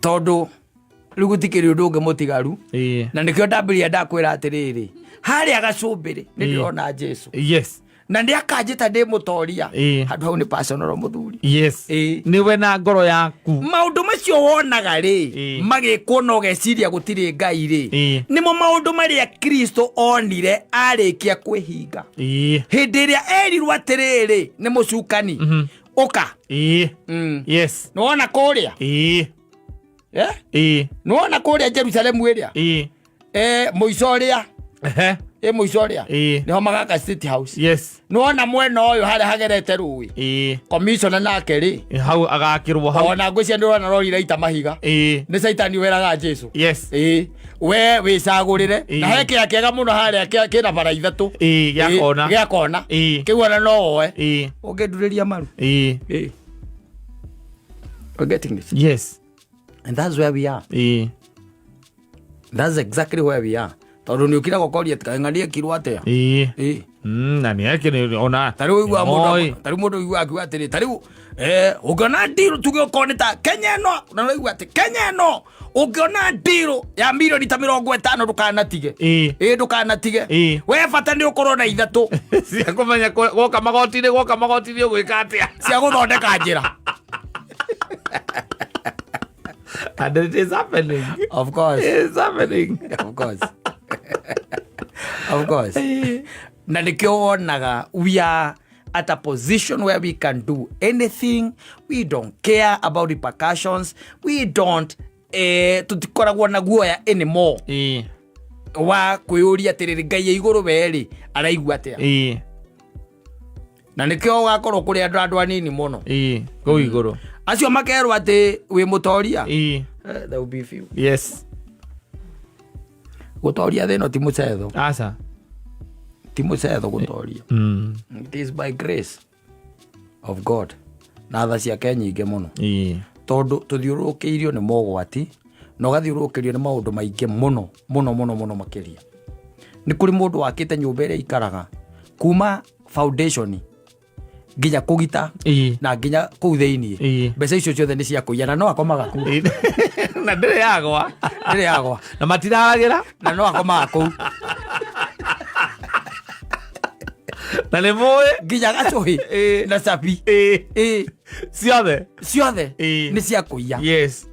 tondu riu gutikiri undu ungi mutigaru na nikio ndambiria ndakwira atiriri haria gacumbiri ndirona Jesu yes na ndi akanjita ndi mutoria handu hau ni personal muthuri yes niwe na ngoro yaku maundu macio wonaga ri magikwo no geciria gutiri ngai ri nimo maundu maria Kristo onire arikia kwihinga hindi iria erirwo atiriri ni mucukani uka yes nuona kuria nuona kuria Jerusalemu iria muico uria muico uria niho magaka State House yes nuona mwena uyu haria hagerete rui commissioner nake ri hau agakirwo hau ona ngwicia ndirona rori raita mahiga ni saitani weraga Jesu yes we wicagurire na he kia kiega muno haria kina bara ithatu gia kona kiuona no oe unginduriria maru we're getting this yes and that's where we are that's exactly where we are tondu ni ukira gokoria tikang'ania kirwa atia na ni yake ona tariu igwa mundu igwa akiwa atiri tariu ugona ndiro tugikoneta Kenya no na igwa ati Kenya no ugona ndiro ya milioni ta 50 ndukanatige ndukanatige we bata ni ukorwo na ithatu cia kumenya goka magotini ugwika atia cia guthondeka njira and it is happening of course it's happening of course of course na nikio wonaga we are at a position where we can do anything. We don't care about repercussions. We don't tutikoragwo na guoya anymore wa kwiyuria atiriri ngai iguru weri araigua atia na nikio gakorwo kuri andu anini muno go iguru acio makerwo ati wi mutoria there will be few yes gutoria thino ti mucetho asa ti mucetho gutoria it is by grace of God na tha cia nyingi muno tondu tuthiurukiirio ni mogwati no gathiurukirio ni maundu maingi muno makiria ni kuri mundu wakite nyumba ire ikaraga kuma foundation nginya kugita na nginya kuu thiini mbeca icio ciothe ni cia kuiyana no akomaga ku na ndire yagwa na matiragira na no akomaga ku na le moe nginya gacuhi na sapi ciothe ni cia kuiya yes